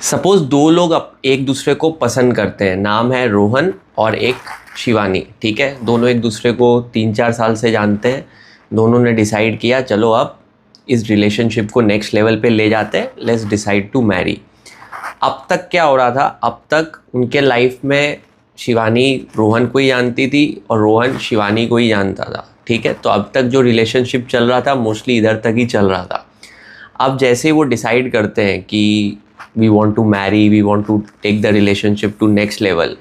Suppose दो लोग एक दूसरे को पसंद करते हैं, नाम है रोहन और एक शिवानी, ठीक है। दोनों एक दूसरे को 3-4 साल से जानते हैं। दोनों ने डिसाइड किया चलो अब इस रिलेशनशिप को नेक्स्ट लेवल पे ले जाते हैं, लेट्स डिसाइड टू मैरी। अब तक क्या हो रहा था, अब तक उनके लाइफ में शिवानी रोहन को ही जानती थी और रोहन शिवानी को ही जानता था, ठीक है। तो अब तक जो रिलेशनशिप चल रहा था मोस्टली इधर तक ही चल रहा था। अब जैसे ही वो डिसाइड करते हैं कि we want to marry, we want to take the relationship to next level,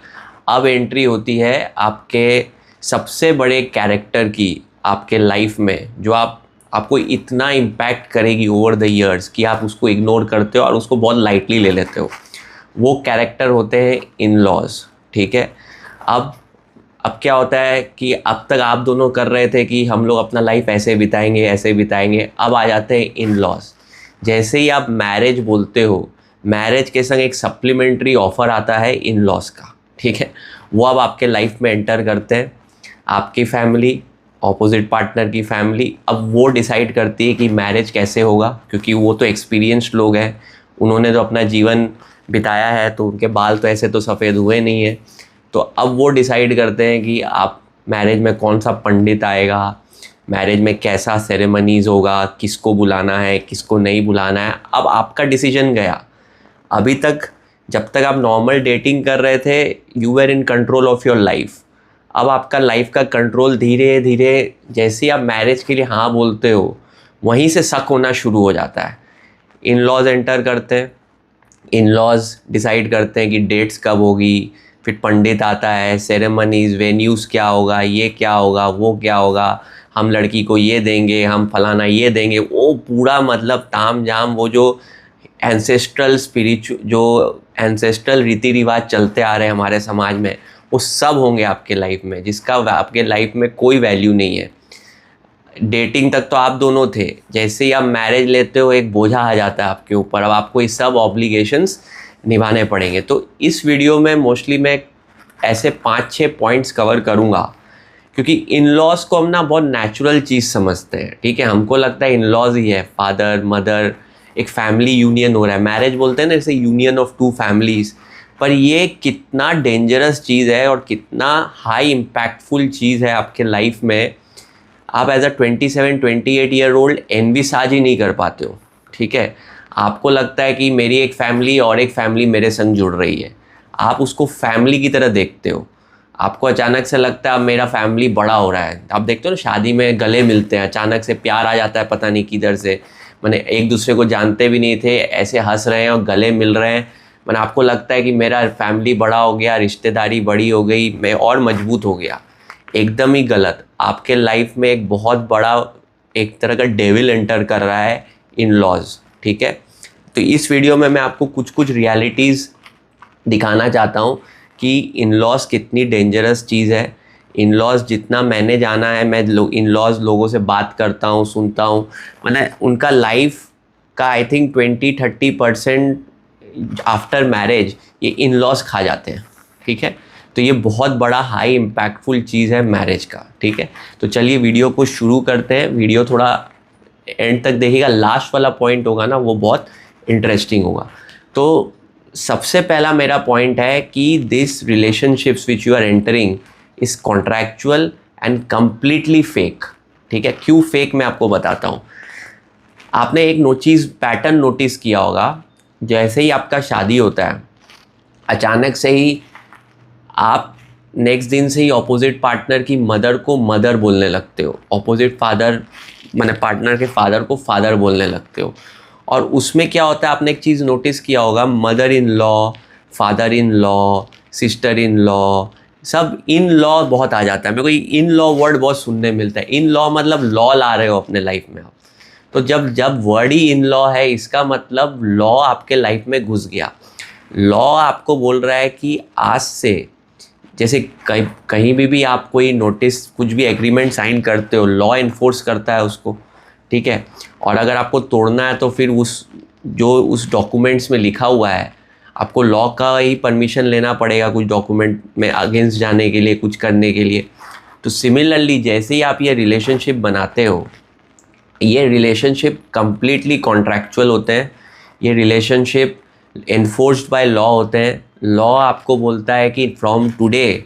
अब एंट्री होती है आपके सबसे बड़े कैरेक्टर की आपके लाइफ में, जो आपको इतना इम्पैक्ट करेगी ओवर द ईयर्स कि आप उसको इग्नोर करते हो और उसको बहुत लाइटली ले लेते हो। वो कैरेक्टर होते हैं इन लॉज, ठीक है। अब क्या होता है कि अब तक आप दोनों कर रहे थे कि हम लोग अपना लाइफ ऐसे बिताएंगे ऐसे बिताएंगे, अब आ जाते हैं इन लॉज। जैसे ही आप मैरिज बोलते हो, मैरिज के संग एक सप्लीमेंट्री ऑफ़र आता है इन लॉज का, ठीक है। वो अब आपके लाइफ में एंटर करते हैं। आपकी फैमिली, ऑपोजिट पार्टनर की फैमिली, अब वो डिसाइड करती है कि मैरिज कैसे होगा, क्योंकि वो तो एक्सपीरियंस्ड लोग हैं, उन्होंने तो अपना जीवन बिताया है, तो उनके बाल तो ऐसे तो सफ़ेद हुए नहीं है। तो अब वो डिसाइड करते हैं कि आप मैरिज में कौन सा पंडित आएगा, मैरिज में कैसा सेरेमनीज़ होगा, किसको बुलाना है किसको नहीं बुलाना है। अब आपका डिसीजन गया। अभी तक जब तक आप नॉर्मल डेटिंग कर रहे थे, you were in control of your life. अब आपका लाइफ का कंट्रोल धीरे धीरे, जैसे ही आप मैरिज के लिए हाँ बोलते हो, वहीं से शक होना शुरू हो जाता है। इन लॉज एंटर करते हैं, इन लॉज डिसाइड करते हैं कि डेट्स कब होगी, फिर पंडित आता है, सेरेमनीज़, वेन्यूज़ क्या होगा, ये क्या होगा, वो क्या होगा, हम लड़की को ये देंगे, हम फलाना ये देंगे, वो पूरा मतलब ताम झाम, वो जो एंसेस्ट्रल रीति रिवाज चलते आ रहे हैं हमारे समाज में, वो सब होंगे आपके लाइफ में, जिसका आपके लाइफ में कोई वैल्यू नहीं है। डेटिंग तक तो आप दोनों थे, जैसे ही आप मैरिज लेते हो एक बोझा आ जाता है आपके ऊपर, अब आपको ये सब ऑब्लिगेशंस निभाने पड़ेंगे। तो इस वीडियो में मोस्टली मैं ऐसे 5-6 पॉइंट्स कवर करूँगा, क्योंकि इन लॉज को हम ना बहुत नेचुरल चीज़ समझते हैं, ठीक है। हमको लगता है इन लॉज ही है, फादर मदर, एक फैमिली यूनियन हो रहा है। मैरिज बोलते हैं ना जैसे यूनियन ऑफ 2 फैमिलीज़, पर ये कितना डेंजरस चीज़ है और कितना हाई इम्पैक्टफुल चीज़ है आपके लाइफ में, आप as a 27-28 year old envisage ही नहीं कर पाते हो, ठीक है। आपको लगता है कि मेरी एक फैमिली और एक फैमिली मेरे संग जुड़ रही है, आप उसको फैमिली की तरह देखते हो। आपको अचानक से लगता है अब मेरा फैमिली बड़ा हो रहा है। आप देखते हो ना शादी में गले मिलते हैं, अचानक से प्यार आ जाता है पता नहीं किधर से, मैंने एक दूसरे को जानते भी नहीं थे, ऐसे हंस रहे हैं और गले मिल रहे हैं। मैंने आपको लगता है कि मेरा फैमिली बड़ा हो गया, रिश्तेदारी बड़ी हो गई, मैं और मजबूत हो गया। एकदम ही गलत। आपके लाइफ में एक बहुत बड़ा एक तरह का डेविल एंटर कर रहा है, इन लॉज, ठीक है। तो इस वीडियो में मैं आपको कुछ कुछ रियलिटीज़ दिखाना चाहता हूँ कि इन लॉज कितनी डेंजरस चीज़ है। इन लॉज जितना मैंने जाना है, मैं इन लॉज लोगों से बात करता हूँ, सुनता हूँ, मैंने उनका लाइफ का आई थिंक 20-30% आफ्टर मैरिज ये इन लॉज खा जाते हैं, ठीक है। तो ये बहुत बड़ा हाई इम्पैक्टफुल चीज़ है मैरिज का, ठीक है। तो चलिए वीडियो को शुरू करते हैं। वीडियो थोड़ा एंड तक देखिएगा, लास्ट वाला पॉइंट होगा ना वो बहुत इंटरेस्टिंग होगा। तो सबसे पहला मेरा पॉइंट है कि this relationships which you are entering is contractual and completely fake, ठीक है। क्यों फेक मैं आपको बताता हूँ। आपने एक चीज़ पैटर्न नोटिस किया होगा, जैसे ही आपका शादी होता है अचानक से ही आप नेक्स्ट दिन से ही ऑपोजिट पार्टनर की मदर को मदर बोलने लगते हो, ऑपोजिट फादर मैंने पार्टनर के फादर को फादर बोलने लगते हो। और उसमें क्या होता है, आपने एक चीज़ नोटिस किया होगा, mother in law, father in law, sister in law, सब इन लॉ बहुत आ जाता है। मेरे को इन लॉ वर्ड बहुत सुनने मिलता है। इन लॉ मतलब लॉ ला रहे हो अपने लाइफ में आप। तो जब वर्ड ही इन लॉ है, इसका मतलब लॉ आपके लाइफ में घुस गया। लॉ आपको बोल रहा है कि आज से, जैसे कहीं भी आप कोई नोटिस कुछ भी एग्रीमेंट साइन करते हो, लॉ इन्फोर्स करता है उसको, ठीक है। और अगर आपको तोड़ना है तो फिर उस डॉक्यूमेंट्स में लिखा हुआ है आपको लॉ का ही परमिशन लेना पड़ेगा कुछ डॉक्यूमेंट में अगेंस्ट जाने के लिए, कुछ करने के लिए। तो सिमिलरली जैसे ही आप ये रिलेशनशिप बनाते हो, ये रिलेशनशिप कम्प्लीटली कॉन्ट्रैक्चुअल होते हैं। ये रिलेशनशिप एनफोर्स्ड बाय लॉ होते हैं। लॉ आपको बोलता है कि from today,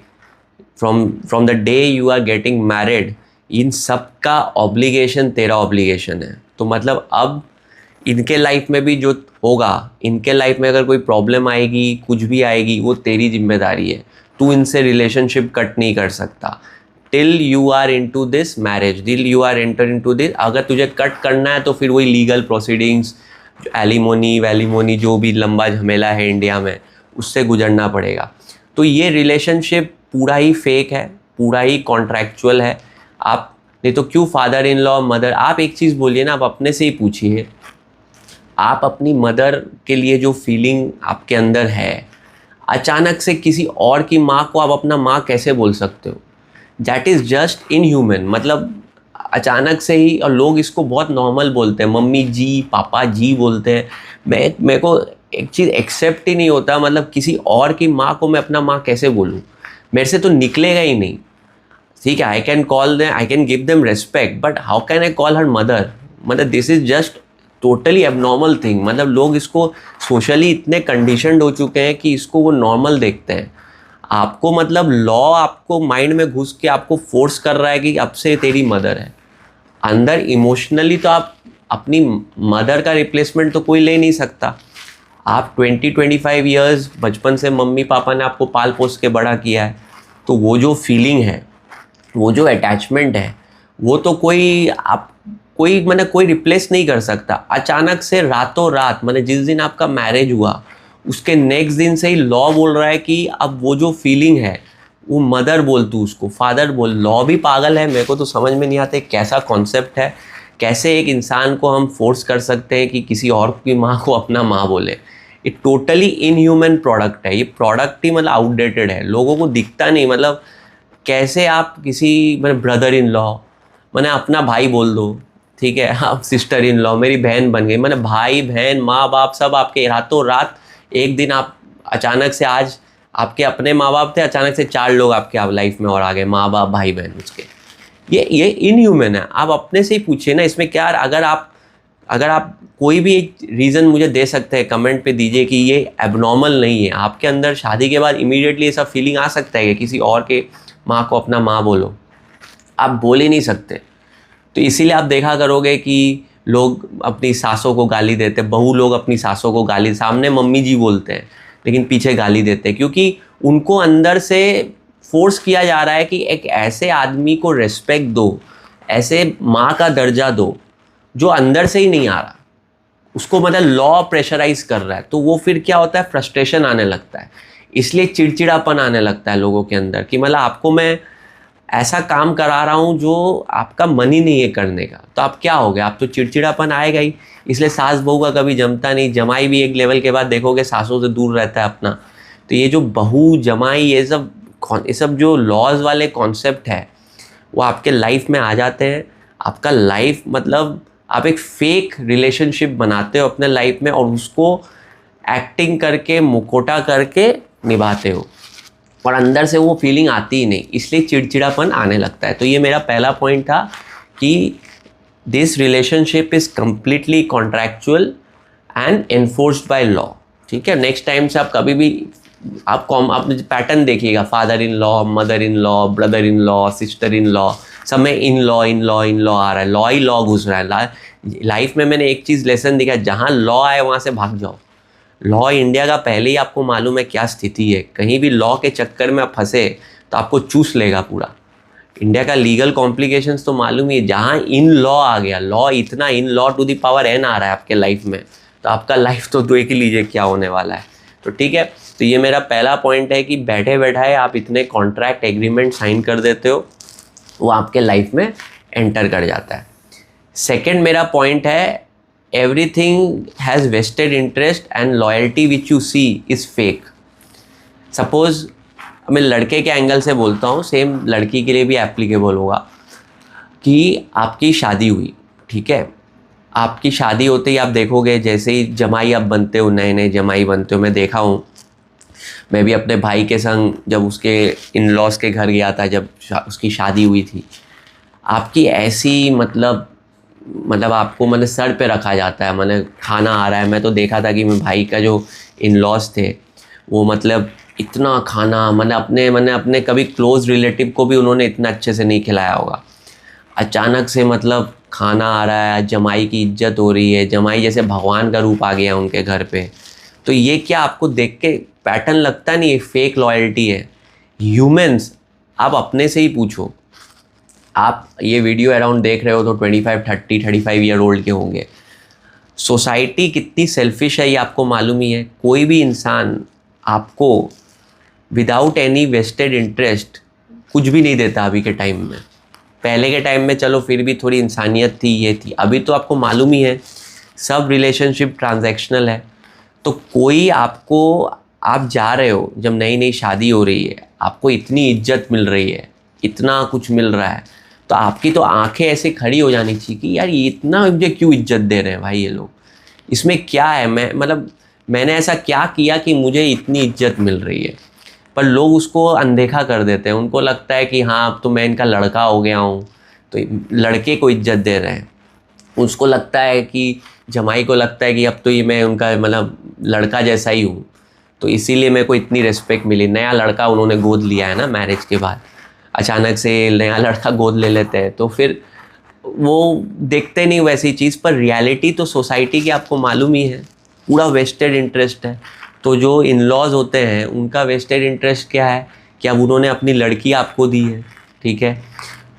from the day you are getting married, इन सब का ऑब्लिगेशन तेरा ऑब्लिगेशन है। तो मतलब अब इनके लाइफ में भी जो होगा, इनके लाइफ में अगर कोई प्रॉब्लम आएगी, कुछ भी आएगी, वो तेरी जिम्मेदारी है। तू इनसे रिलेशनशिप कट नहीं कर सकता till you are into this marriage, till you are enter into this. अगर तुझे कट करना है तो फिर वही लीगल प्रोसीडिंग्स, एलिमोनी वैलिमोनी, जो भी लंबा झमेला है इंडिया में, उससे गुजरना पड़ेगा। तो ये रिलेशनशिप पूरा ही फेक है, पूरा ही कॉन्ट्रैक्चुअल है। आप नहीं तो क्यों फादर इन लॉ मदर, आप एक चीज़ बोलिए ना, आप अपने से ही पूछिए, आप अपनी मदर के लिए जो फीलिंग आपके अंदर है, अचानक से किसी और की माँ को आप अपना माँ कैसे बोल सकते हो? That is just inhuman. मतलब अचानक से ही, और लोग इसको बहुत नॉर्मल बोलते हैं, मम्मी जी पापा जी बोलते हैं। मेरे को एक चीज़ एक्सेप्ट ही नहीं होता, मतलब किसी और की माँ को मैं अपना माँ कैसे बोलूँ? मेरे से तो निकलेगा ही नहीं। ठीक है, I can call them, I can give them respect, but how can I call her mother? मतलब this is just totally abnormal thing. मतलब लोग इसको सोशली इतने कंडीशनड हो चुके हैं कि इसको वो नॉर्मल देखते हैं। आपको मतलब लॉ आपको माइंड में घुस के आपको फोर्स कर रहा है कि अब से तेरी मदर है। अंदर इमोशनली तो आप अपनी मदर का रिप्लेसमेंट तो कोई ले नहीं सकता। आप 20-25 ईयर्स बचपन से मम्मी पापा ने आपको पाल पोस के बड़ा किया है, तो वो जो फीलिंग है, वो जो अटैचमेंट है, वो तो कोई रिप्लेस नहीं कर सकता। अचानक से रातों रात, मतलब जिस दिन आपका मैरिज हुआ उसके नेक्स्ट दिन से ही लॉ बोल रहा है कि अब वो जो फीलिंग है वो मदर बोल, तू उसको फादर बोल। लॉ भी पागल है, मेरे को तो समझ में नहीं आता कैसा कॉन्सेप्ट है। कैसे एक इंसान को हम फोर्स कर सकते हैं कि किसी और की माँ को अपना माँ बोले? ये टोटली इनह्यूमन प्रोडक्ट है। ये प्रोडक्ट ही मतलब आउटडेटेड है, लोगों को दिखता नहीं। मतलब कैसे आप किसी, मतलब ब्रदर इन लॉ, मैंने अपना भाई बोल दो, ठीक है, आप सिस्टर इन लॉ, मेरी बहन बन गई, मैंने भाई बहन माँ बाप सब आपके। रातों रात एक दिन आप अचानक से, आज आपके अपने माँ बाप थे, अचानक से 4 लोग आपके आप लाइफ में और आ गए, माँ बाप भाई बहन उसके। ये इनह्यूमन है। आप अपने से ही पूछिए ना, इसमें क्या? अगर आप कोई भी रीज़न मुझे दे सकते हैं, कमेंट पे दीजिए कि ये एबनॉर्मल नहीं है। आपके अंदर शादी के बाद इमीडिएटली ये सब फीलिंग आ सकता है कि किसी और के माँ को अपना माँ बोलो? आप बोल ही नहीं सकते। तो इसीलिए आप देखा करोगे कि लोग अपनी सासों को गाली देते, बहू लोग अपनी सासों को गाली, सामने मम्मी जी बोलते हैं लेकिन पीछे गाली देते हैं, क्योंकि उनको अंदर से फोर्स किया जा रहा है कि एक ऐसे आदमी को रेस्पेक्ट दो, ऐसे माँ का दर्जा दो जो अंदर से ही नहीं आ रहा। उसको मतलब लॉ प्रेशराइज कर रहा है, तो वो फिर क्या होता है, फ्रस्ट्रेशन आने लगता है। इसलिए चिड़चिड़ापन आने लगता है लोगों के अंदर कि मतलब आपको मैं ऐसा काम करा रहा हूँ जो आपका मन ही नहीं है करने का, तो आप क्या हो गया, आप तो चिड़चिड़ापन आएगा ही। इसलिए सास बहू का कभी जमता नहीं। जमाई भी एक लेवल के बाद देखोगे सासों से दूर रहता है अपना। तो ये जो बहू जमाई, ये सब जो लॉज वाले कॉन्सेप्ट है, वो आपके लाइफ में आ जाते हैं। आपका लाइफ मतलब आप एक फेक रिलेशनशिप बनाते हो अपने लाइफ में, और उसको एक्टिंग करके मुखौटा करके निभाते हो, और अंदर से वो फीलिंग आती ही नहीं, इसलिए चिड़चिड़ापन आने लगता है। तो ये मेरा पहला पॉइंट था कि this relationship is completely contractual and enforced by law. ठीक है, नेक्स्ट टाइम से आप कभी भी आप पैटर्न देखिएगा, father in law, mother in law, brother in law, sister in law, सब में in law in law in law आ रहा है, लॉ ही लॉ घुस रहा है। लाइफ में मैंने एक चीज़ लेसन दिखा, जहाँ लॉ आए वहाँ से भाग जाओ। लॉ इंडिया का पहले ही आपको मालूम है क्या स्थिति है। कहीं भी लॉ के चक्कर में आप फंसे तो आपको चूस लेगा पूरा। इंडिया का लीगल कॉम्प्लिकेशंस तो मालूम ही है। जहाँ इन लॉ आ गया, लॉ इतना in law to the power n आ रहा है आपके लाइफ में, तो आपका लाइफ तो देख ही लीजिए क्या होने वाला है। तो ठीक है, तो ये मेरा पहला पॉइंट है कि बैठे बैठाए आप इतने कॉन्ट्रैक्ट एग्रीमेंट साइन कर देते हो, वो आपके लाइफ में एंटर कर जाता है। सेकेंड मेरा पॉइंट है, everything has vested interest and loyalty which you see is fake. Suppose मैं लड़के के एंगल से बोलता हूँ, सेम लड़की के लिए भी एप्लीकेबल होगा कि आपकी शादी हुई, ठीक है, आपकी शादी होते ही आप देखोगे, जैसे ही जमाई आप बनते हो, नए नए जमाई बनते हो, मैं देखा हूँ, मैं भी अपने भाई के संग जब उसके इन लॉज के घर गया था, जब उसकी शादी हुई थी, आपकी ऐसी मतलब मतलब आपको मतलब सर पे रखा जाता है, मतलब खाना आ रहा है। मैं तो देखा था कि मेरे भाई का जो इन लॉज थे वो मतलब इतना खाना मतलब अपने कभी क्लोज रिलेटिव को भी उन्होंने इतना अच्छे से नहीं खिलाया होगा। अचानक से मतलब खाना आ रहा है, जमाई की इज्जत हो रही है, जमाई जैसे भगवान का रूप आ गया उनके घर पे। तो ये क्या आपको देख के पैटर्न लगता नहीं, फेक लॉयल्टी है? ह्यूमंस, आप अपने से ही पूछो। आप ये वीडियो अराउंड देख रहे हो तो 25 30 35 ईयर ओल्ड के होंगे। सोसाइटी कितनी सेल्फिश है ये आपको मालूम ही है। कोई भी इंसान आपको विदाउट एनी वेस्टेड इंटरेस्ट कुछ भी नहीं देता अभी के टाइम में। पहले के टाइम में चलो फिर भी थोड़ी इंसानियत थी, ये थी। अभी तो आपको मालूम ही है सब रिलेशनशिप ट्रांजैक्शनल है। तो कोई आपको, आप जा रहे हो जब नई नई शादी हो रही है, आपको इतनी इज्जत मिल रही है, इतना कुछ मिल रहा है, तो आपकी तो आंखें ऐसे खड़ी हो जानी चाहिए कि यार ये इतना मुझे क्यों इज्जत दे रहे हैं भाई ये लोग, इसमें क्या है, मैंने ऐसा क्या किया कि मुझे इतनी इज्जत मिल रही है। पर लोग उसको अनदेखा कर देते हैं। उनको लगता है कि हाँ अब तो मैं इनका लड़का हो गया हूँ, तो लड़के को इज्जत दे रहे हैं। उसको लगता है कि जमाई को लगता है कि अब तो ये मैं उनका मतलब लड़का जैसा ही हूँ, तो इसीलिए मेरे को इतनी रिस्पेक्ट मिली। नया लड़का उन्होंने गोद लिया है ना मैरिज के बाद, अचानक से नया लड़का गोद ले लेते हैं, तो फिर वो देखते नहीं वैसी चीज़। पर रियलिटी तो सोसाइटी की आपको मालूम ही है, पूरा वेस्टेड इंटरेस्ट है। तो जो इन लॉज होते हैं उनका वेस्टेड इंटरेस्ट क्या है कि अब उन्होंने अपनी लड़की आपको दी है, ठीक है,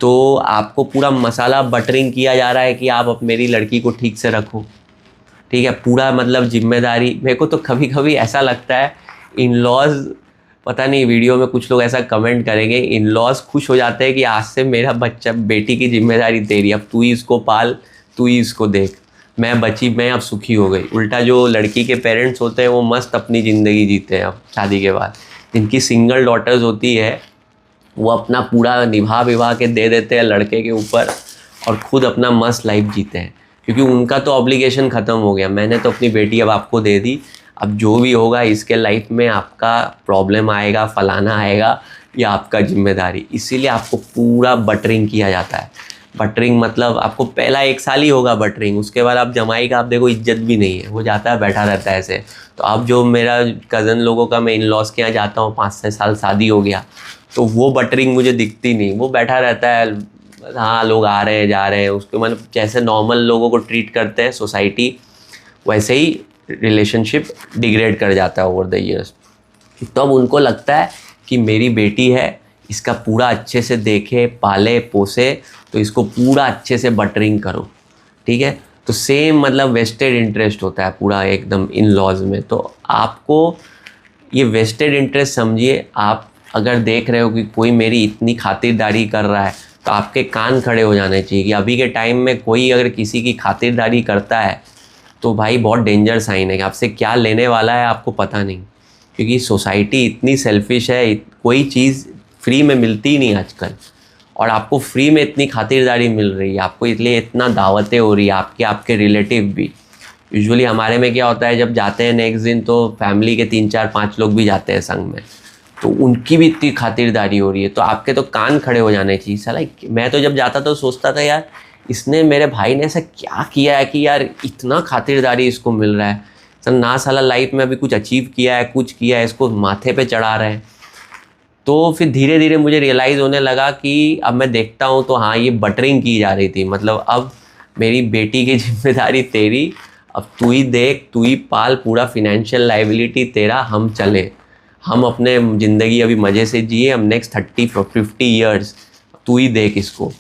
तो आपको पूरा मसाला बटरिंग किया जा रहा है कि आप अब मेरी लड़की को ठीक से रखो, ठीक है, पूरा मतलब जिम्मेदारी। मेरे को तो कभी कभी ऐसा लगता है इन लॉज, पता नहीं वीडियो में कुछ लोग ऐसा कमेंट करेंगे, इन लॉज खुश हो जाते हैं कि आज से मेरा बच्चा, बेटी की जिम्मेदारी तेरी, अब तू ही इसको पाल, तू ही इसको देख, मैं बची, मैं अब सुखी हो गई। उल्टा जो लड़की के पेरेंट्स होते हैं वो मस्त अपनी ज़िंदगी जीते हैं अब शादी के बाद। जिनकी सिंगल डॉटर्स होती है वो अपना पूरा निभा विभा के दे देते हैं लड़के के ऊपर और ख़ुद अपना मस्त लाइफ जीते हैं, क्योंकि उनका तो ऑब्लिगेशन ख़त्म हो गया। मैंने तो अपनी बेटी अब आपको दे दी, अब जो भी होगा इसके लाइफ में आपका प्रॉब्लम आएगा, फलाना आएगा, या आपका जिम्मेदारी। इसीलिए आपको पूरा बटरिंग किया जाता है। बटरिंग मतलब आपको पहला 1 साल ही होगा बटरिंग, उसके बाद आप जमाई का आप देखो इज्जत भी नहीं है, वो जाता है बैठा रहता है ऐसे। तो अब जो मेरा कज़न लोगों का, मैं इन लॉज के यहाँ जाता हूँ, 5 6 साल शादी हो गया, तो वो बटरिंग मुझे दिखती नहीं, वो बैठा रहता है। हाँ लोग आ रहे हैं जा रहे हैं, उसके मतलब जैसे नॉर्मल लोगों को ट्रीट करते हैं सोसाइटी, वैसे ही रिलेशनशिप डिग्रेड कर जाता है ओवर द ईयर्स। तब तो उनको लगता है कि मेरी बेटी है, इसका पूरा अच्छे से देखे, पाले पोसे, तो इसको पूरा अच्छे से बटरिंग करो, ठीक है। तो सेम मतलब वेस्टेड इंटरेस्ट होता है पूरा एकदम इन लॉज में। तो आपको ये वेस्टेड इंटरेस्ट समझिए। आप अगर देख रहे हो कि कोई मेरी इतनी खातिरदारी कर रहा है, तो आपके कान खड़े हो जाने चाहिए कि अभी के टाइम में कोई अगर किसी की खातिरदारी करता है तो भाई बहुत डेंजर साइन है कि आपसे क्या लेने वाला है आपको पता नहीं। क्योंकि सोसाइटी इतनी सेल्फिश है, कोई चीज़ फ्री में मिलती ही नहीं आजकल, और आपको फ्री में इतनी खातिरदारी मिल रही है, आपको इसलिए इतना दावतें हो रही है, आपके रिलेटिव भी। यूजुअली हमारे में क्या होता है, जब जाते हैं नेक्स्ट दिन तो फैमिली के 3 4 5 लोग भी जाते हैं संग में, तो उनकी भी इतनी खातिरदारी हो रही है, तो आपके तो कान खड़े हो जाने चाहिए। साला मैं तो जब जाता तो सोचता था यार इसने, मेरे भाई ने ऐसा क्या किया है कि यार इतना खातिरदारी इसको मिल रहा है। सर ना साला लाइफ में अभी कुछ अचीव किया है, कुछ किया है, इसको माथे पे चढ़ा रहे हैं। तो फिर धीरे धीरे मुझे रियलाइज़ होने लगा कि अब मैं देखता हूँ तो हाँ ये बटरिंग की जा रही थी। मतलब अब मेरी बेटी की जिम्मेदारी तेरी, अब तू ही देख, तू ही पाल, पूरा फिनेंशियल लाइबिलिटी तेरा, हम चले, हम अपने ज़िंदगी अभी मज़े से जिए, हम नेक्स्ट 30 50 ईयर्स, तू ही देख इसको।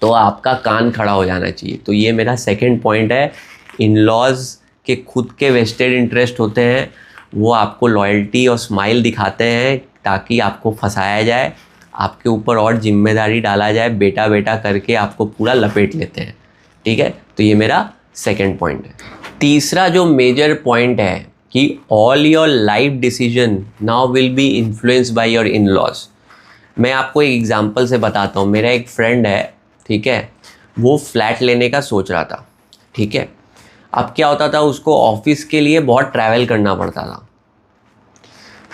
तो आपका कान खड़ा हो जाना चाहिए। तो ये मेरा सेकंड पॉइंट है। इन लॉज के खुद के वेस्टेड इंटरेस्ट होते हैं, वो आपको लॉयल्टी और स्माइल दिखाते हैं ताकि आपको फंसाया जाए, आपके ऊपर और जिम्मेदारी डाला जाए, बेटा बेटा करके आपको पूरा लपेट लेते हैं, ठीक है। तो ये मेरा सेकंड पॉइंट है। तीसरा जो मेजर पॉइंट है कि all your life decision now will be influenced by your in laws. मैं आपको एक एग्जांपल से बताता हूँ। मेरा एक फ्रेंड है, ठीक है, वो फ्लैट लेने का सोच रहा था, ठीक है। अब क्या होता था, उसको ऑफिस के लिए बहुत ट्रैवल करना पड़ता था।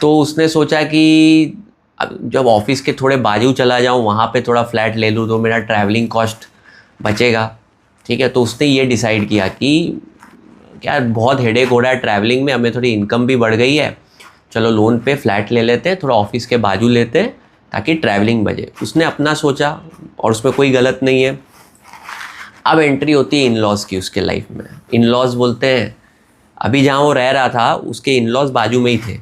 तो उसने सोचा कि अब जब ऑफिस के थोड़े बाजू चला जाऊँ, वहाँ पे थोड़ा फ्लैट ले लूँ तो मेरा ट्रैवलिंग कॉस्ट बचेगा। ठीक है। तो उसने ये डिसाइड किया कि क्या बहुत हेडेक हो रहा है ट्रैवलिंग में, हमें थोड़ी इनकम भी बढ़ गई है, चलो लोन पे फ्लैट ले लेते हैं, थोड़ा ऑफिस के बाजू लेते हैं ताकि ट्रैवलिंग बचे। उसने अपना सोचा और उसमें कोई गलत नहीं है। अब एंट्री होती है इन लॉज़ की उसके लाइफ में। इन लॉज़ बोलते हैं, अभी जहाँ वो रह रहा था उसके इन लॉज़ बाजू में ही थे,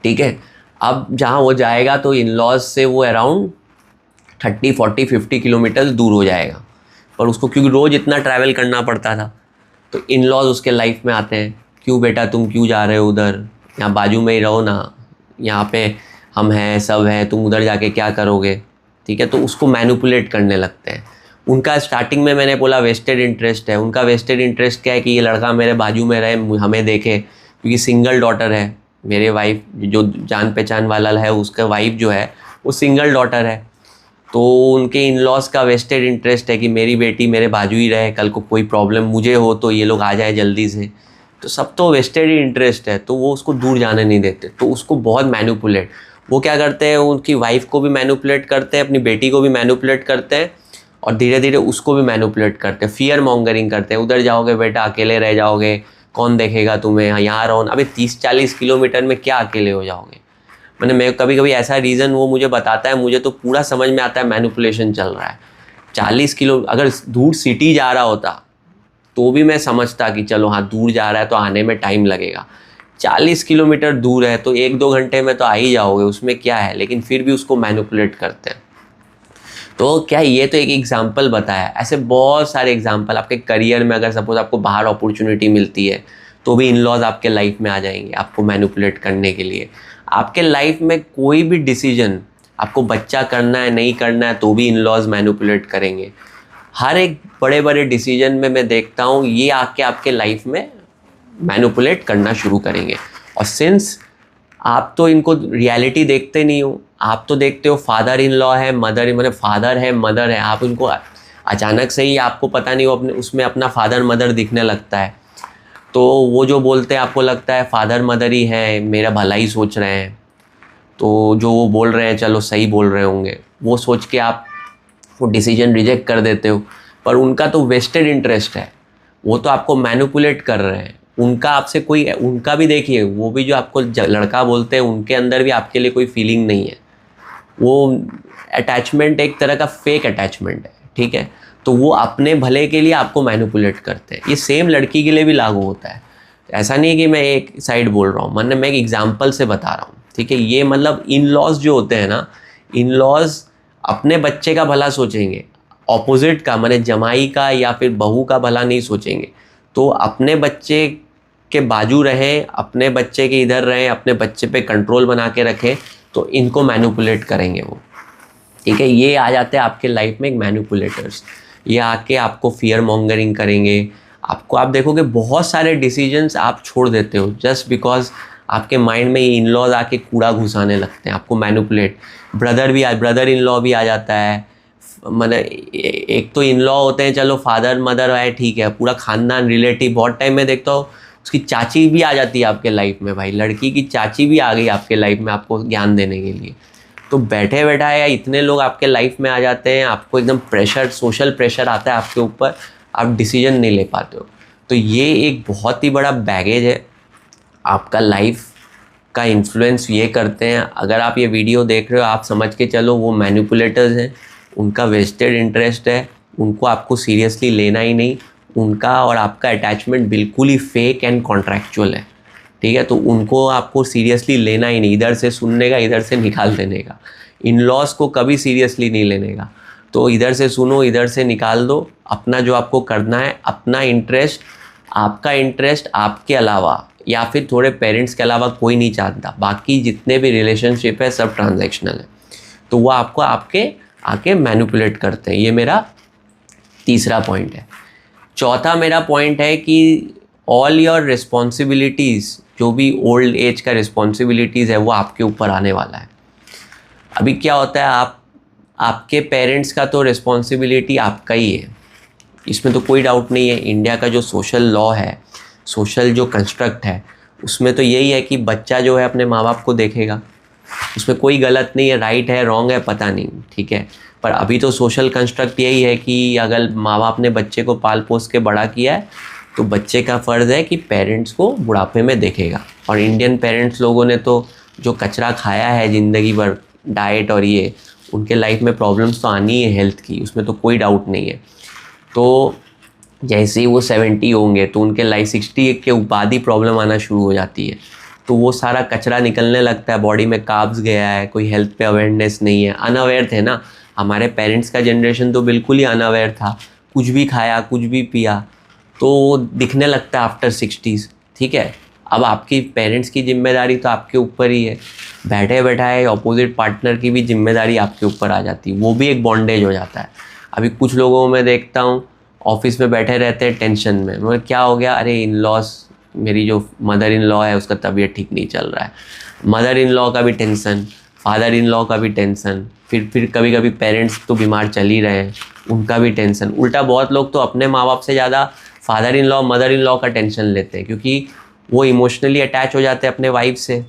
ठीक है। अब जहाँ वो जाएगा तो इन लॉज से वो अराउंड 30, 40, 50 किलोमीटर दूर हो जाएगा, पर उसको क्योंकि रोज़ इतना ट्रैवल करना पड़ता था, तो इन लॉज उसके लाइफ में आते हैं। क्यों बेटा तुम क्यों जा रहे हो उधर, यहाँ बाजू में ही रहो ना, यहाँ पे हम हैं, सब हैं, तुम उधर जाके क्या करोगे, ठीक है। तो उसको मैनिपुलेट करने लगते हैं। उनका स्टार्टिंग में मैंने बोला वेस्टेड इंटरेस्ट है। उनका वेस्टेड इंटरेस्ट क्या है कि ये लड़का मेरे बाजू में रहे, हमें देखे, क्योंकि सिंगल डॉटर है मेरे वाइफ, जो जान पहचान वाला है उसका वाइफ जो है वो सिंगल डॉटर है। तो उनके इन लॉज का वेस्टेड इंटरेस्ट है कि मेरी बेटी मेरे बाजू ही रहे, कल को कोई प्रॉब्लम मुझे हो तो ये लोग आ जाए जल्दी से। तो सब तो वेस्टेड इंटरेस्ट है, तो वो उसको दूर जाने नहीं देते। तो उसको बहुत मैनिपुलेट, वो क्या करते हैं, उनकी वाइफ को भी मैनिपुलेट करते हैं, अपनी बेटी को भी मैनिपुलेट करते हैं, और धीरे धीरे उसको भी मैनिपुलेट करते हैं, फियर मॉन्गरिंग करते हैं। उधर जाओगे बेटा अकेले रह जाओगे, कौन देखेगा तुम्हें, यहाँ रहो ना। अभी 30-40 किलोमीटर में क्या अकेले हो जाओगे। मैंने मैं कभी कभी ऐसा रीज़न वो मुझे बताता है, मुझे तो पूरा समझ में आता है मैनिपुलेशन चल रहा है। 40 किलो अगर दूर सिटी जा रहा होता तो भी मैं समझता कि चलो हाँ दूर जा रहा है तो आने में टाइम लगेगा। 40 किलोमीटर दूर है तो 1-2 घंटे में तो आ ही जाओगे, उसमें क्या है, लेकिन फिर भी उसको मैनिपुलेट करते हैं। तो क्या ये तो एक एग्जाम्पल बताया, ऐसे बहुत सारे एग्जाम्पल आपके करियर में। अगर सपोज आपको बाहर अपॉर्चुनिटी मिलती है तो भी इन लॉज आपके लाइफ में आ जाएंगे आपको मैनिपुलेट करने के लिए। आपके लाइफ में कोई भी डिसीजन, आपको बच्चा करना है नहीं करना है तो भी इन लॉज मैनिपुलेट करेंगे। हर एक बड़े बड़े डिसीजन में मैं देखता हूँ ये आके आपके लाइफ में मैनिपुलेट करना शुरू करेंगे। और सिंस आप तो इनको रियलिटी देखते नहीं हो, आप तो देखते हो फादर इन लॉ है, मदर मतलब फादर है मदर है, आप उनको अचानक से ही आपको पता नहीं हो अपने उसमें अपना फादर मदर दिखने लगता है। तो वो जो बोलते हैं आपको लगता है फादर मदर ही है, मेरा भला ही सोच रहे हैं, तो जो वो बोल रहे हैं चलो सही बोल रहे होंगे, वो सोच के आप वो डिसीजन रिजेक्ट कर देते हो। पर उनका तो वेस्टेड इंटरेस्ट है, वो तो आपको मैनिपुलेट कर रहे हैं। उनका आपसे कोई, उनका भी देखिए, वो भी जो आपको लड़का बोलते हैं उनके अंदर भी आपके लिए कोई फीलिंग नहीं है। वो अटैचमेंट एक तरह का फेक अटैचमेंट है, ठीक है। तो वो अपने भले के लिए आपको मैनिपुलेट करते हैं। ये सेम लड़की के लिए भी लागू होता है। ऐसा नहीं है कि मैं एक साइड बोल रहा हूँ, मतलब मैं एक एग्जाम्पल से बता रहा हूँ, ठीक है। ये मतलब इन लॉज जो होते हैं ना, इन लॉज अपने बच्चे का भला सोचेंगे, ऑपोजिट का माने जमाई का या फिर बहू का भला नहीं सोचेंगे। तो अपने बच्चे के बाजू रहें, अपने बच्चे के इधर रहें, अपने बच्चे पे कंट्रोल बना के रखें, तो इनको मैनिपुलेट करेंगे वो, ठीक है। ये आ जाते हैं आपके लाइफ में एक मैनिपुलेटर्स। ये आके आपको फियर मॉन्गरिंग करेंगे। आपको, आप देखोगे बहुत सारे डिसीजंस आप छोड़ देते हो जस्ट बिकॉज आपके माइंड में ये इन लॉज आके कूड़ा घुसाने लगते हैं, आपको मैनिपुलेट। ब्रदर इन लॉ भी आ जाता है, मतलब एक तो इन लॉ होते हैं, चलो फादर मदर है ठीक है, पूरा खानदान रिलेटिव। बहुत टाइम में देखता हूँ उसकी चाची भी आ जाती है आपके लाइफ में, भाई लड़की की चाची भी आ गई आपके लाइफ में आपको ज्ञान देने के लिए। तो बैठे बैठा या इतने लोग आपके लाइफ में आ जाते हैं, आपको एकदम प्रेशर, सोशल प्रेशर आता है आपके ऊपर, आप डिसीजन नहीं ले पाते हो। तो ये एक बहुत ही बड़ा बैगेज है, आपका लाइफ का इन्फ्लुएंस ये करते हैं। अगर आप ये वीडियो देख रहे हो, आप समझ के चलो वो मैनिपुलेटर्स हैं, उनका वेस्टेड इंटरेस्ट है, उनको आपको सीरियसली लेना ही नहीं। उनका और आपका अटैचमेंट बिल्कुल ही फेक एंड कॉन्ट्रैक्चुअल है, ठीक है। तो उनको आपको सीरियसली लेना ही नहीं, इधर से सुनने का इधर से निकाल देने का। इन लॉज को कभी सीरियसली नहीं लेने का। तो इधर से सुनो इधर से निकाल दो, अपना जो आपको करना है, अपना इंटरेस्ट, आपका इंटरेस्ट आपके अलावा या फिर थोड़े पेरेंट्स के अलावा कोई नहीं चाहता। बाकी जितने भी रिलेशनशिप है सब ट्रांजैक्शनल है, तो वो आपको आपके आके मैनिपुलेट करते हैं। ये मेरा तीसरा पॉइंट है। चौथा मेरा पॉइंट है कि ऑल योर रिस्पॉन्सिबिलिटीज़, जो भी ओल्ड एज का रिस्पॉन्सिबिलिटीज़ है वो आपके ऊपर आने वाला है। अभी क्या होता है, आपके पेरेंट्स का तो रिस्पॉन्सिबिलिटी आपका ही है, इसमें तो कोई डाउट नहीं है। इंडिया का जो सोशल लॉ है, सोशल जो कंस्ट्रक्ट है, उसमें तो यही है कि बच्चा जो है अपने माँ बाप को देखेगा, उसमें कोई गलत नहीं है, राइट है रॉन्ग है पता नहीं, ठीक है। पर अभी तो सोशल कंस्ट्रक्ट यही है कि अगर माँ बाप ने बच्चे को पाल पोस के बड़ा किया है तो बच्चे का फ़र्ज़ है कि पेरेंट्स को बुढ़ापे में देखेगा। और इंडियन पेरेंट्स लोगों ने तो जो कचरा खाया है ज़िंदगी भर, डाइट और ये, उनके लाइफ में प्रॉब्लम्स तो आनी है हेल्थ की, उसमें तो कोई डाउट नहीं है। तो जैसे ही वो 70 होंगे तो उनके लाइफ 60 के बाद ही प्रॉब्लम आना शुरू हो जाती है। तो वो सारा कचरा निकलने लगता है, बॉडी में कार्ब्स गया है, कोई हेल्थ पे अवेयरनेस नहीं है, अनअवेयर थे ना। हमारे पेरेंट्स का जनरेशन तो बिल्कुल ही अनअवेयर था, कुछ भी खाया कुछ भी पिया तो दिखने लगता है आफ्टर 60s। ठीक है, अब आपकी पेरेंट्स की जिम्मेदारी तो आपके ऊपर ही है, बैठे बैठाए ऑपोजिट पार्टनर की भी जिम्मेदारी आपके ऊपर आ जाती है, वो भी एक बॉन्डेज हो जाता है। अभी कुछ लोगों में देखता हूँ ऑफिस में बैठे रहते हैं टेंशन में, मगर क्या हो गया, अरे इन लॉस, मेरी जो मदर इन लॉ है उसका तबीयत ठीक नहीं चल रहा है, मदर इन लॉ का भी टेंशन, फादर इन लॉ का भी टेंशन, फिर कभी कभी पेरेंट्स तो बीमार चल ही रहे हैं उनका भी टेंशन। उल्टा बहुत लोग तो अपने माँ बाप से ज़्यादा father in law mother in law का टेंशन लेते हैं, क्योंकि वो इमोशनली अटैच हो जाते हैं अपने वाइफ से।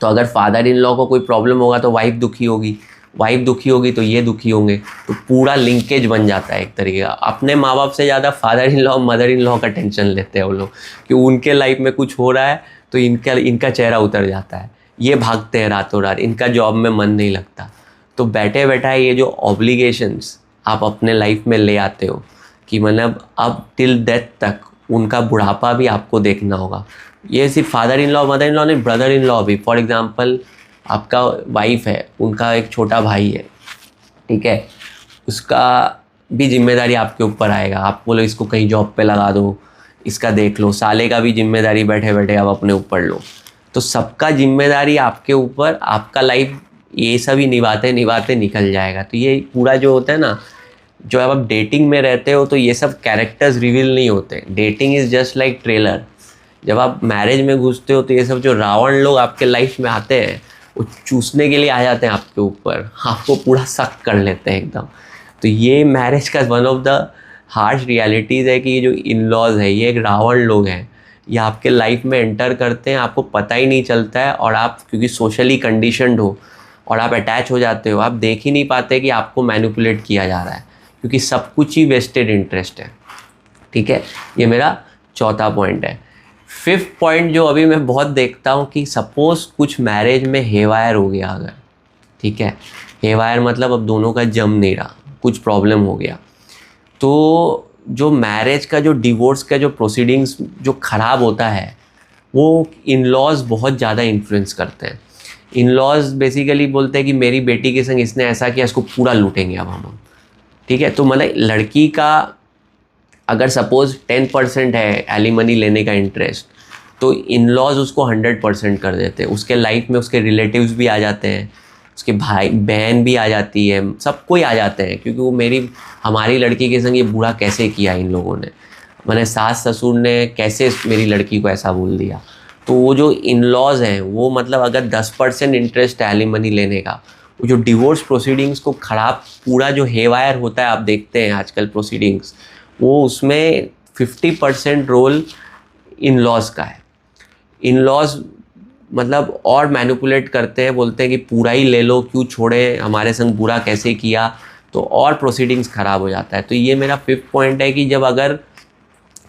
तो अगर फादर इन लॉ को कोई प्रॉब्लम होगा तो वाइफ दुखी होगी, वाइफ दुखी होगी तो ये दुखी होंगे, तो पूरा लिंकेज बन जाता है एक तरीके का। अपने माँ बाप से ज़्यादा father in law mother in law का टेंशन लेते हैं वो लोग, कि उनके लाइफ में कुछ हो रहा है तो इनका चेहरा उतर जाता है, ये भागते हैं रातों रात, इनका जॉब में मन नहीं लगता। तो बैठे बैठाए ये जो ऑब्लिगेशंस आप अपने लाइफ में ले आते हो कि मतलब अब टिल डेथ तक उनका बुढ़ापा भी आपको देखना होगा। ये सिर्फ father in law mother in law नहीं, ब्रदर इन लॉ भी। फॉर एग्जांपल आपका वाइफ है, उनका एक छोटा भाई है, ठीक है, उसका भी जिम्मेदारी आपके ऊपर आएगा। आप बोलो इसको कहीं जॉब पे लगा दो, इसका देख लो, साले का भी जिम्मेदारी बैठे बैठे आप अपने ऊपर लो। तो सबका जिम्मेदारी आपके ऊपर, आपका लाइफ ये सभी निभाते निभाते निकल जाएगा। तो ये पूरा जो होता है ना, जो आप डेटिंग में रहते हो तो ये सब कैरेक्टर्स रिवील नहीं होते। Dating is just like trailer. जब आप मैरिज में घुसते हो तो ये सब जो रावण लोग आपके लाइफ में आते हैं वो चूसने के लिए आ जाते हैं आपके ऊपर, आपको पूरा सक कर लेते हैं एकदम। तो ये मैरिज का one of the harsh realities है कि ये जो इन लॉज है ये एक रावण लोग हैं, ये आपके लाइफ में एंटर करते हैं, आपको पता ही नहीं चलता है। और आप क्योंकि सोशली कंडीशनड हो और आप अटैच हो जाते हो, आप देख ही नहीं पाते कि आपको मैनिपुलेट किया जा रहा है, क्योंकि सब कुछ ही वेस्टेड इंटरेस्ट है। ठीक है, ये मेरा चौथा पॉइंट है। फिफ्थ पॉइंट जो अभी मैं बहुत देखता हूँ कि सपोज़ कुछ मैरिज में हेवायर हो गया अगर, ठीक है, हेवायर मतलब अब दोनों का जम नहीं रहा, कुछ प्रॉब्लम हो गया, तो जो मैरिज का जो डिवोर्स का जो प्रोसीडिंग्स जो ख़राब होता है वो इन लॉज बहुत ज़्यादा इन्फ्लुएंस करते हैं। इन लॉज बेसिकली बोलते हैं कि मेरी बेटी के संग इसने ऐसा किया, इसको पूरा लूटेंगे अब हम। ठीक है, तो मतलब लड़की का अगर सपोज़ 10% है एलिमनी लेने का इंटरेस्ट, तो इन लॉज उसको 100% कर देते हैं। उसके लाइफ में उसके रिलेटिव्स भी आ जाते हैं, उसके भाई बहन भी आ जाती है, सब कोई आ जाते हैं, क्योंकि वो हमारी लड़की के संग ये बुरा कैसे किया इन लोगों ने, मैंने सास ससुर ने कैसे मेरी लड़की को ऐसा बोल दिया। तो वो जो इन लॉज हैं वो मतलब अगर 10% इंटरेस्ट है एलिमनी लेने का, वो जो डिवोर्स प्रोसीडिंग्स को ख़राब, पूरा जो हेवायर होता है आप देखते हैं आजकल प्रोसीडिंग्स, वो उसमें 50% रोल इन लॉज का है। इन लॉज मतलब और मैनिपुलेट करते हैं, बोलते हैं कि पूरा ही ले लो, क्यों छोड़े, हमारे संग बुरा कैसे किया, तो और प्रोसीडिंग्स ख़राब हो जाता है। तो ये मेरा फिफ्थ पॉइंट है कि जब अगर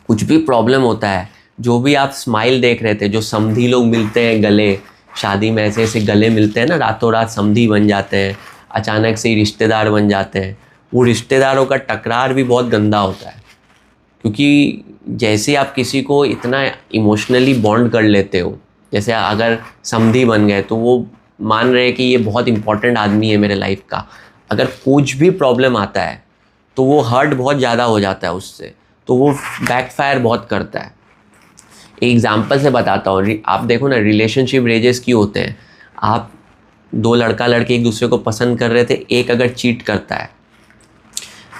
कुछ भी प्रॉब्लम होता है, जो भी आप स्माइल देख रहे थे, जो समधी लोग मिलते हैं गले, शादी में ऐसे ऐसे गले मिलते हैं ना, रातों रात समधी बन जाते हैं, अचानक से ही रिश्तेदार बन जाते हैं, वो रिश्तेदारों का टकरार भी बहुत गंदा होता है। क्योंकि जैसे आप किसी को इतना इमोशनली बॉन्ड कर लेते हो, जैसे अगर समधी बन गए तो वो मान रहे हैं कि ये बहुत इंपॉर्टेंट आदमी है मेरे लाइफ का, अगर कुछ भी प्रॉब्लम आता है तो वो हर्ट बहुत ज़्यादा हो जाता है उससे, तो वो बैकफायर बहुत करता है। एक एग्जांपल से बताता हूँ, आप देखो ना रिलेशनशिप रेजेस क्यों होते हैं। आप दो लड़का लड़की एक दूसरे को पसंद कर रहे थे, एक अगर चीट करता है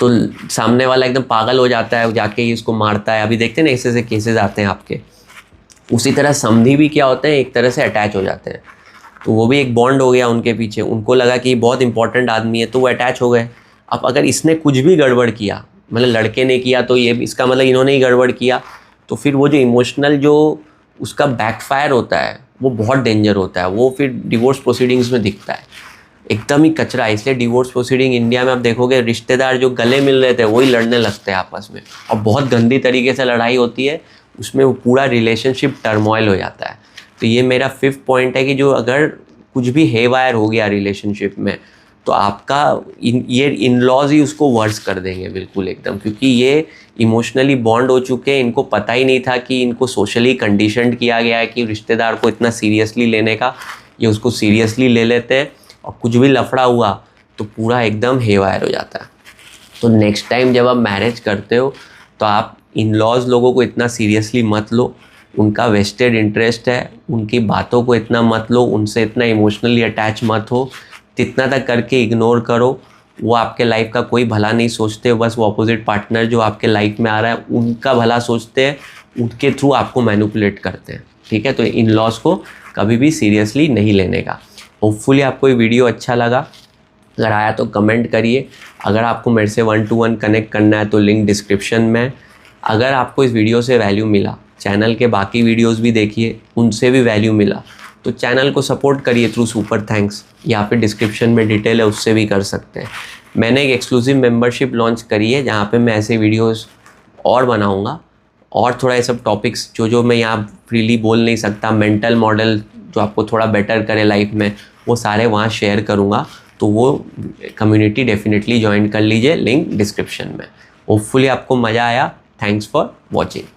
तो सामने वाला एकदम पागल हो जाता है, जाके ही उसको मारता है। अभी देखते हैं ना ऐसे ऐसे केसेस आते हैं आपके। उसी तरह समधी भी क्या होते हैं, एक तरह से अटैच हो जाते हैं, तो वो भी एक बॉन्ड हो गया उनके पीछे, उनको लगा कि बहुत इंपॉर्टेंट आदमी है तो वो अटैच हो गए। अब अगर इसने कुछ भी गड़बड़ किया, मतलब लड़के ने किया, तो ये इसका मतलब इन्होंने ही गड़बड़ किया, तो फिर वो जो इमोशनल जो उसका बैकफायर होता है वो बहुत डेंजर होता है, वो फिर डिवोर्स प्रोसीडिंग्स में दिखता है। एकदम ही कचरा है। इसलिए डिवोर्स प्रोसीडिंग इंडिया में आप देखोगे रिश्तेदार जो गले मिल रहे थे वही लड़ने लगते हैं आपस में, और बहुत गंदी तरीके से लड़ाई होती है, उसमें वो पूरा रिलेशनशिप टर्मोइल हो जाता है। तो ये मेरा 5th पॉइंट है कि जो अगर कुछ भी हेवायर हो गया रिलेशनशिप में तो आपका ये इन लॉज ही उसको वर्स कर देंगे बिल्कुल एकदम, क्योंकि ये इमोशनली बॉन्ड हो चुके हैं। इनको पता ही नहीं था कि इनको सोशली कंडीशनड किया गया है कि रिश्तेदार को इतना सीरियसली लेने का, ये उसको सीरियसली ले लेते हैं, और कुछ भी लफड़ा हुआ तो पूरा एकदम हेवायर हो जाता है। तो नेक्स्ट टाइम जब आप मैरिज करते हो तो आप इन लॉज लोगों को इतना सीरियसली मत लो, उनका वेस्टेड इंटरेस्ट है, उनकी बातों को इतना मत लो, उनसे इतना इमोशनली अटैच मत हो, तितना तक करके इग्नोर करो। वो आपके लाइफ का कोई भला नहीं सोचते, बस वो अपोजिट पार्टनर जो आपके लाइफ में आ रहा है उनका भला सोचते हैं, उनके थ्रू आपको मैनिपुलेट करते हैं, ठीक है। तो इन लॉज को कभी भी सीरियसली नहीं लेने का। होपफुली आपको ये वीडियो अच्छा लगा, अगर आया तो कमेंट करिए। अगर आपको मेरे से 1-to-1 कनेक्ट करना है तो लिंक डिस्क्रिप्शन में। अगर आपको इस वीडियो से वैल्यू मिला, चैनल के बाकी वीडियोस भी देखिए, उनसे भी वैल्यू मिला तो चैनल को सपोर्ट करिए थ्रू सुपर थैंक्स, या फिर डिस्क्रिप्शन में डिटेल है उससे भी कर सकते हैं। मैंने एक एक्सक्लूसिव मेंबरशिप लॉन्च करी है जहाँ पे मैं ऐसे वीडियोस और बनाऊँगा, और थोड़ा ये सब टॉपिक्स जो मैं यहाँ फ्रीली बोल नहीं सकता, मेंटल मॉडल जो आपको थोड़ा बेटर करे लाइफ में, वो सारे वहाँ शेयर करूँगा। तो वो कम्युनिटी डेफिनेटली ज्वाइन कर लीजिए, लिंक डिस्क्रिप्शन में। होपफुली आपको मज़ा आया। Thanks for watching.